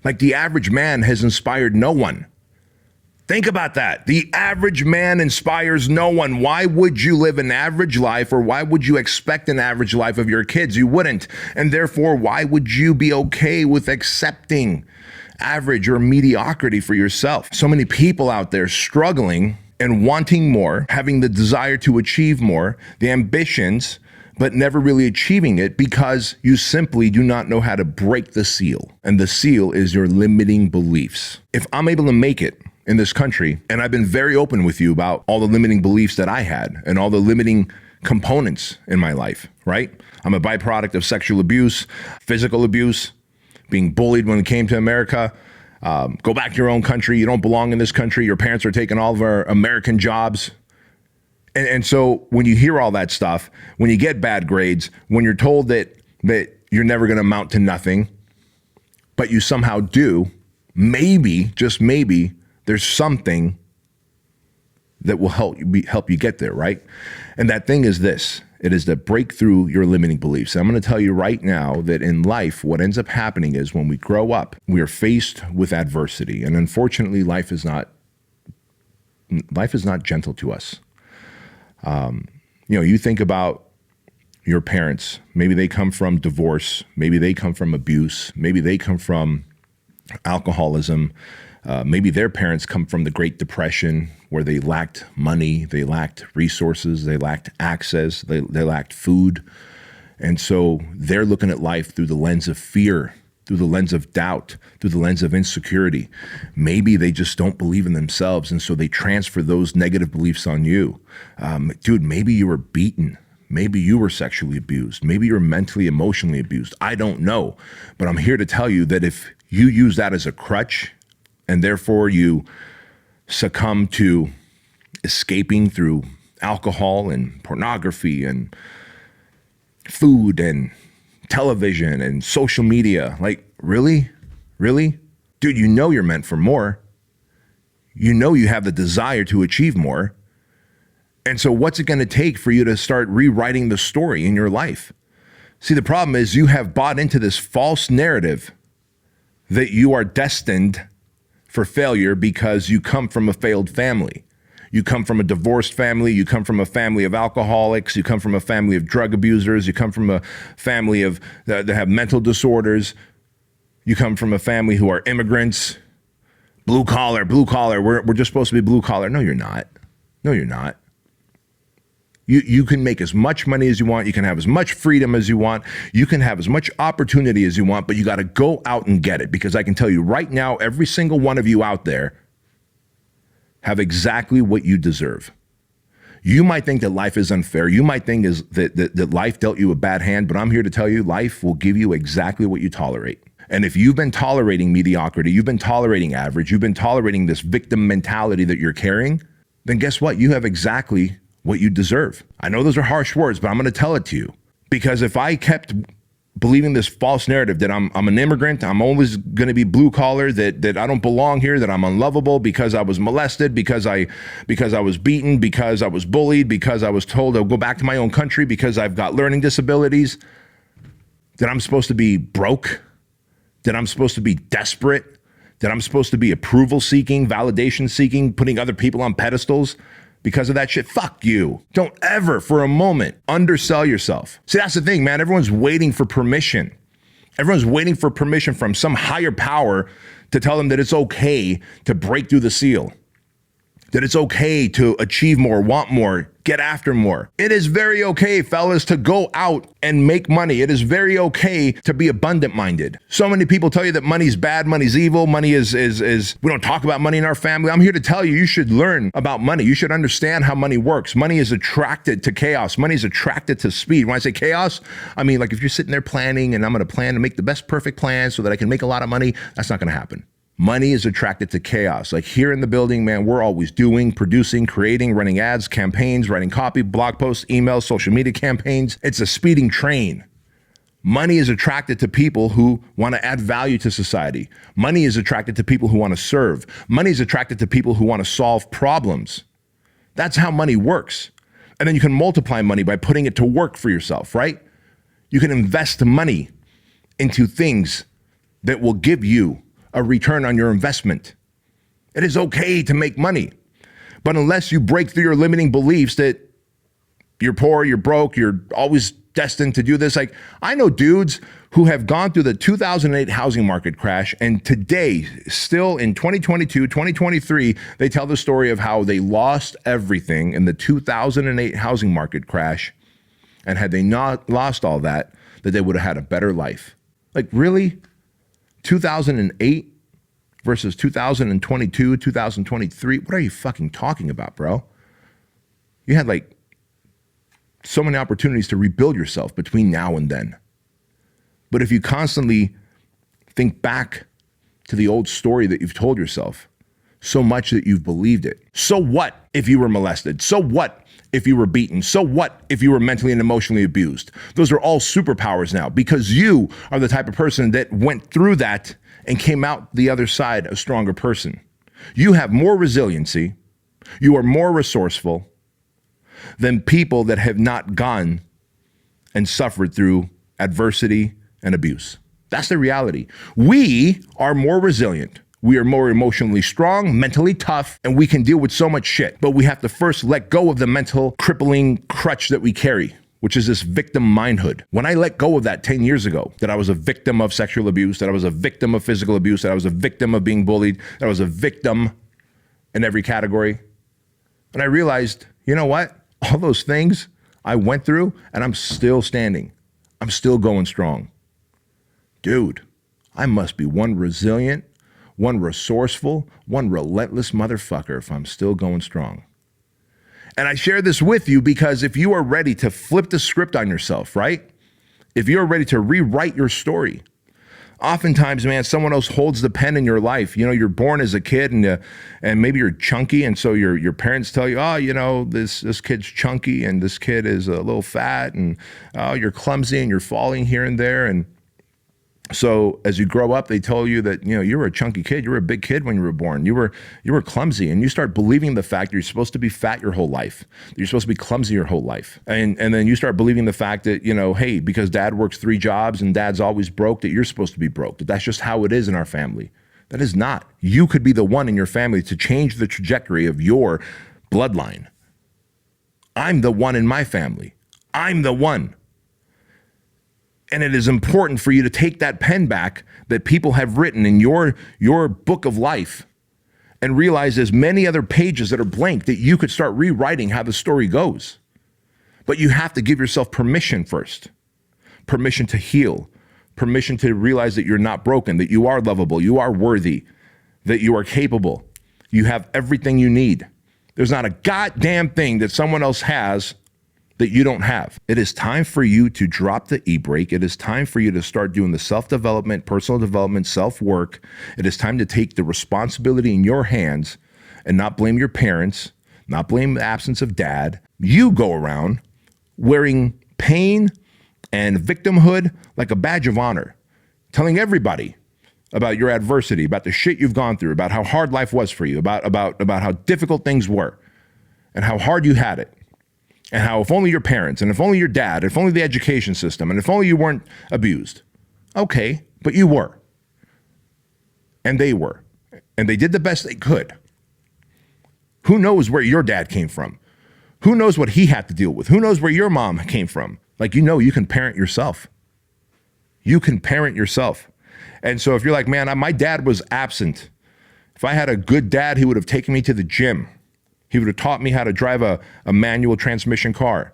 Like the average man has inspired no one. Think about that. The average man inspires no one. Why would you live an average life, or why would you expect an average life of your kids? You wouldn't. And therefore, why would you be okay with accepting average or mediocrity for yourself? So many people out there struggling and wanting more, having the desire to achieve more, the ambitions, but never really achieving it because you simply do not know how to break the seal. And the seal is your limiting beliefs. If I'm able to make it in this country, and I've been very open with you about all the limiting beliefs that I had and all the limiting components in my life, right? I'm a byproduct of sexual abuse, physical abuse, being bullied when it came to America. Go back to your own country. You don't belong in this country. Your parents are taking all of our American jobs. And so when you hear all that stuff, when you get bad grades, when you're told that you're never going to amount to nothing, but you somehow do, maybe, just maybe, there's something that will help you get there, right? And that thing is this. It is to break through your limiting beliefs. I'm going to tell you right now that in life, what ends up happening is when we grow up, we are faced with adversity. And unfortunately, life is not gentle to us. You think about your parents. Maybe they come from divorce. Maybe they come from abuse. Maybe they come from alcoholism. Maybe their parents come from the Great Depression, where they lacked money, they lacked resources, they lacked access, they lacked food. And so they're looking at life through the lens of fear, through the lens of doubt, through the lens of insecurity. Maybe they just don't believe in themselves, and so they transfer those negative beliefs on you. Dude, maybe you were beaten. Maybe you were sexually abused. Maybe you're mentally, emotionally abused. I don't know. But I'm here to tell you that if you use that as a crutch, and therefore you succumb to escaping through alcohol and pornography and food and television and social media, like, really? Really? Dude, you know you're meant for more. You know you have the desire to achieve more. And so what's it going to take for you to start rewriting the story in your life? See, the problem is you have bought into this false narrative that you are destined for failure because you come from a failed family. You come from a divorced family. You come from a family of alcoholics. You come from a family of drug abusers. You come from a family of that have mental disorders. You come from a family who are immigrants. Blue collar. We're just supposed to be blue collar. No, you're not. No, you're not. You can make as much money as you want. You can have as much freedom as you want. You can have as much opportunity as you want, but you got to go out and get it, because I can tell you right now, every single one of you out there have exactly what you deserve. You might think that life is unfair. You might think that life dealt you a bad hand, but I'm here to tell you life will give you exactly what you tolerate. And if you've been tolerating mediocrity, you've been tolerating average, you've been tolerating this victim mentality that you're carrying, then guess what? You have exactly what you deserve. I know those are harsh words, but I'm going to tell it to you. Because if I kept believing this false narrative that I'm an immigrant, I'm always going to be blue collar, that I don't belong here, that I'm unlovable because I was molested, because I was beaten, because I was bullied, because I was told I'll go back to my own country, because I've got learning disabilities, that I'm supposed to be broke, that I'm supposed to be desperate, that I'm supposed to be approval seeking, validation seeking, putting other people on pedestals. Because of that shit, fuck you. Don't ever for a moment undersell yourself. See, that's the thing, man. Everyone's waiting for permission. Everyone's waiting for permission from some higher power to tell them that it's okay to break through the seal, that it's okay to achieve more, want more, get after more. It is very okay, fellas, to go out and make money. It is very okay to be abundant minded. So many people tell you that money's bad, money's evil, money is we don't talk about money in our family. I'm here to tell you, you should learn about money. You should understand how money works. Money is attracted to chaos. Money is attracted to speed. When I say chaos, I mean, like, if you're sitting there planning and I'm going to plan to make the best perfect plan so that I can make a lot of money, that's not going to happen. Money is attracted to chaos. Like here in the building, man, we're always doing, producing, creating, running ads, campaigns, writing copy, blog posts, emails, social media campaigns. It's a speeding train. Money is attracted to people who want to add value to society. Money is attracted to people who want to serve. Money is attracted to people who want to solve problems. That's how money works. And then you can multiply money by putting it to work for yourself, right? You can invest money into things that will give you a return on your investment. It is okay to make money. But unless you break through your limiting beliefs that you're poor, you're broke, you're always destined to do this. Like, I know dudes who have gone through the 2008 housing market crash, and today, still in 2022, 2023, they tell the story of how they lost everything in the 2008 housing market crash. And had they not lost all that, that they would have had a better life. Like, really? 2008 versus 2022, 2023? What are you fucking talking about, bro? You had like so many opportunities to rebuild yourself between now and then. But if you constantly think back to the old story that you've told yourself so much that you've believed it, so what if you were molested? So what if you were beaten? So what if you were mentally and emotionally abused? Those are all superpowers now, because you are the type of person that went through that and came out the other side a stronger person. You have more resiliency. You are more resourceful than people that have not gone and suffered through adversity and abuse. That's the reality. We are more resilient. We are more emotionally strong, mentally tough, and we can deal with so much shit. But we have to first let go of the mental crippling crutch that we carry, which is this victim mindhood. When I let go of that 10 years ago, that I was a victim of sexual abuse, that I was a victim of physical abuse, that I was a victim of being bullied, that I was a victim in every category. And I realized, you know what? All those things I went through, and I'm still standing. I'm still going strong. Dude, I must be one resilient, one resourceful, one relentless motherfucker if I'm still going strong. And I share this with you because if you are ready to flip the script on yourself, right? If you're ready to rewrite your story, oftentimes, man, someone else holds the pen in your life. You know, you're born as a kid and maybe you're chunky. And so your parents tell you, oh, you know, this kid's chunky and this kid is a little fat and oh, you're clumsy and you're falling here and there. And so as you grow up, they tell you that, you know, you were a chunky kid. You were a big kid when you were born. You were clumsy, and you start believing the fact that you're supposed to be fat your whole life. That you're supposed to be clumsy your whole life. And then you start believing the fact that, you know, hey, because dad works 3 jobs and dad's always broke, that you're supposed to be broke. That that's just how it is in our family. That is not. You could be the one in your family to change the trajectory of your bloodline. I'm the one in my family. I'm the one. And it is important for you to take that pen back that people have written in your book of life and realize there's many other pages that are blank that you could start rewriting how the story goes. But you have to give yourself permission first. Permission to heal. Permission to realize that you're not broken, that you are lovable, you are worthy, that you are capable. You have everything you need. There's not a goddamn thing that someone else has that you don't have. It is time for you to drop the e-brake. It is time for you to start doing the self-development, personal development, self-work. It is time to take the responsibility in your hands and not blame your parents, not blame the absence of dad. You go around wearing pain and victimhood like a badge of honor, telling everybody about your adversity, about the shit you've gone through, about how hard life was for you, about how difficult things were and how hard you had it. And how if only your parents, and if only your dad, if only the education system, and if only you weren't abused. Okay, but you were. And they were. And they did the best they could. Who knows where your dad came from? Who knows what he had to deal with? Who knows where your mom came from? Like, you know, you can parent yourself. You can parent yourself. And so if you're like, man, my dad was absent. If I had a good dad, he would have taken me to the gym. He would have taught me how to drive a manual transmission car.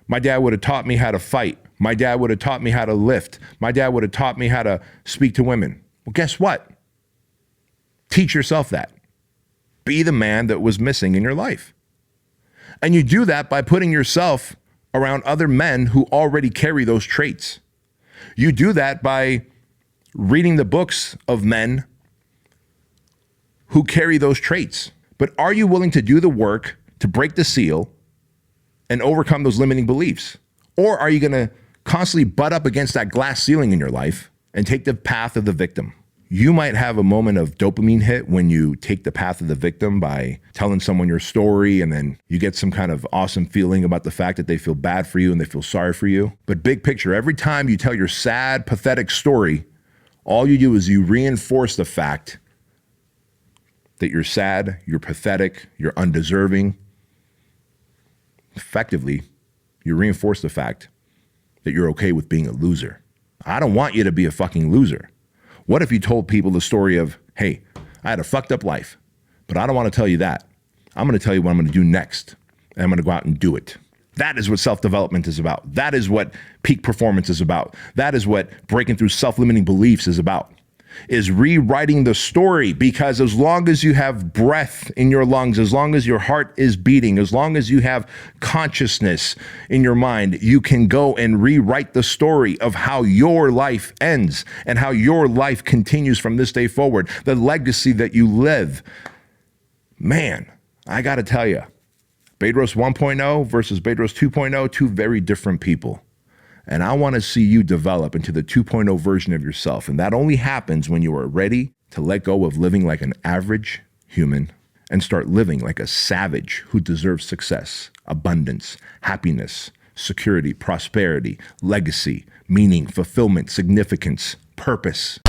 My dad would have taught me how to fight. My dad would have taught me how to lift. My dad would have taught me how to speak to women. Well, guess what? Teach yourself that. Be the man that was missing in your life. And you do that by putting yourself around other men who already carry those traits. You do that by reading the books of men who carry those traits. But are you willing to do the work to break the seal and overcome those limiting beliefs? Or are you going to constantly butt up against that glass ceiling in your life and take the path of the victim? You might have a moment of dopamine hit when you take the path of the victim by telling someone your story, and then you get some kind of awesome feeling about the fact that they feel bad for you and they feel sorry for you. But big picture, every time you tell your sad, pathetic story, All you do is you reinforce the fact that you're sad, you're pathetic, you're undeserving. Effectively, you reinforce the fact that you're okay with being a loser. I don't want you to be a fucking loser. What if you told people the story of, hey, I had a fucked up life, but I don't want to tell you that. I'm going to tell you what I'm going to do next, and I'm going to go out and do it. That is what self-development is about. That is what peak performance is about. That is what breaking through self-limiting beliefs is about, is rewriting the story. Because as long as you have breath in your lungs, as long as your heart is beating, as long as you have consciousness in your mind, you can go and rewrite the story of how your life ends and how your life continues from this day forward, the legacy that you live. Man, I got to tell you, Bedros 1.0 versus Bedros 2.0, two very different people. And I want to see you develop into the 2.0 version of yourself. And that only happens when you are ready to let go of living like an average human and start living like a savage who deserves success, abundance, happiness, security, prosperity, legacy, meaning, fulfillment, significance, purpose.